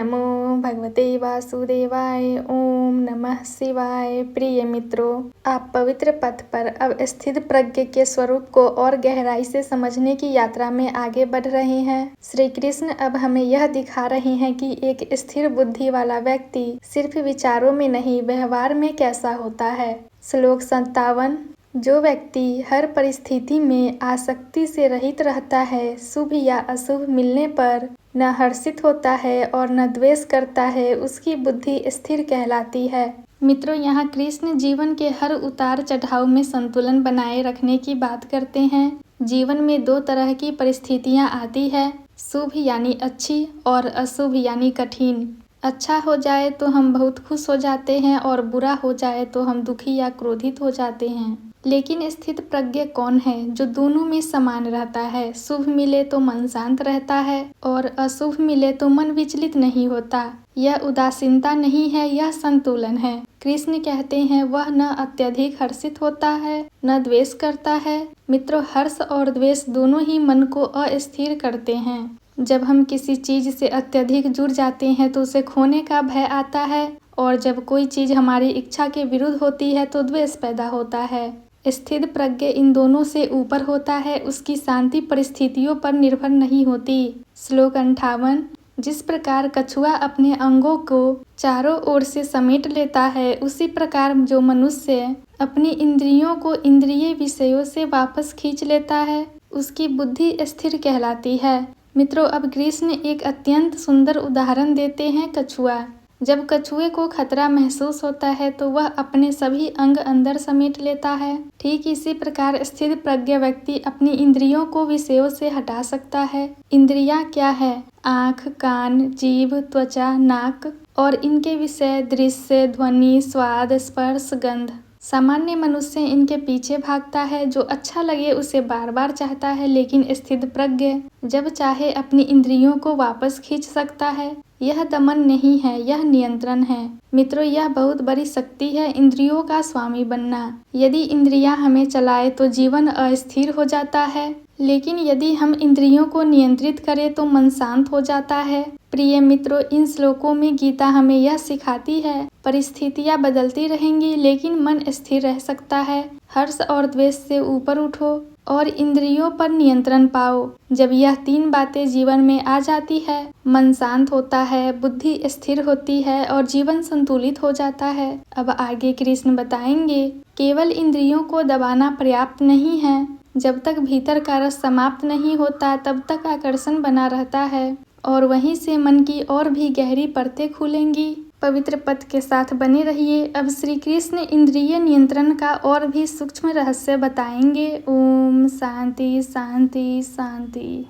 नमो भगवते वासुदेवाय। ओम नमः शिवाय। प्रिय मित्रों, आप पवित्र पथ पर अब स्थित प्रज्ञ के स्वरूप को और गहराई से समझने की यात्रा में आगे बढ़ रहे हैं। श्री कृष्ण अब हमें यह दिखा रहे हैं कि एक स्थिर बुद्धि वाला व्यक्ति सिर्फ विचारों में नहीं, व्यवहार में कैसा होता है। श्लोक 57। जो व्यक्ति हर परिस्थिति में आसक्ति से रहित रहता है, शुभ या अशुभ मिलने पर न हर्षित होता है और न द्वेष करता है, उसकी बुद्धि स्थिर कहलाती है। मित्रों, यहाँ कृष्ण जीवन के हर उतार चढ़ाव में संतुलन बनाए रखने की बात करते हैं। जीवन में दो तरह की परिस्थितियाँ आती है, शुभ यानी अच्छी और अशुभ यानी कठिन। अच्छा हो जाए तो हम बहुत खुश हो जाते हैं और बुरा हो जाए तो हम दुखी या क्रोधित हो जाते हैं। लेकिन स्थित प्रज्ञ कौन है जो दोनों में समान रहता है। शुभ मिले तो मन शांत रहता है और अशुभ मिले तो मन विचलित नहीं होता। यह उदासीनता नहीं है, यह संतुलन है। कृष्ण कहते हैं वह न अत्यधिक हर्षित होता है न द्वेष करता है। मित्रों, हर्ष और द्वेष दोनों ही मन को अस्थिर करते हैं। जब हम किसी चीज से अत्यधिक जुड़ जाते हैं तो उसे खोने का भय आता है, और जब कोई चीज हमारी इच्छा के विरुद्ध होती है तो द्वेष पैदा होता है। स्थित प्रज्ञ इन दोनों से ऊपर होता है, उसकी शांति परिस्थितियों पर निर्भर नहीं होती। श्लोक 58। जिस प्रकार कछुआ अपने अंगों को चारों ओर से समेट लेता है, उसी प्रकार जो मनुष्य अपनी इंद्रियों को इंद्रिय विषयों से वापस खींच लेता है, उसकी बुद्धि स्थिर कहलाती है। मित्रों, अब कृष्ण एक अत्यंत सुंदर उदाहरण देते हैं, कछुआ। जब कछुए को खतरा महसूस होता है तो वह अपने सभी अंग अंदर समेट लेता है। ठीक इसी प्रकार स्थिर प्रज्ञ व्यक्ति अपनी इंद्रियों को विषयों से हटा सकता है। इंद्रियां क्या है? आँख, कान, जीभ, त्वचा, नाक और इनके विषय दृश्य, ध्वनि, स्वाद, स्पर्श, गंध। सामान्य मनुष्य इनके पीछे भागता है, जो अच्छा लगे उसे बार बार चाहता है, लेकिन स्थित प्रज्ञ जब चाहे अपनी इंद्रियों को वापस खींच सकता है। यह दमन नहीं है, यह नियंत्रण है। मित्रों, यह बहुत बड़ी शक्ति है, इंद्रियों का स्वामी बनना। यदि इंद्रियां हमें चलाए तो जीवन अस्थिर हो जाता है, लेकिन यदि हम इंद्रियों को नियंत्रित करें तो मन शांत हो जाता है। प्रिय मित्रों, इन श्लोकों में गीता हमें यह सिखाती है, परिस्थितियां बदलती रहेंगी लेकिन मन स्थिर रह सकता है। हर्ष और द्वेष से ऊपर उठो और इंद्रियों पर नियंत्रण पाओ। जब यह तीन बातें जीवन में आ जाती है, मन शांत होता है, बुद्धि स्थिर होती है और जीवन संतुलित हो जाता है। अब आगे कृष्ण बताएंगे, केवल इंद्रियों को दबाना पर्याप्त नहीं है। जब तक भीतर का रस समाप्त नहीं होता तब तक आकर्षण बना रहता है और वहीं से मन की और भी गहरी परतें खुलेंगी। पवित्र पथ के साथ बने रहिए। अब श्री कृष्ण इंद्रिय नियंत्रण का और भी सूक्ष्म रहस्य बताएंगे। ओम शांति शांति शांति।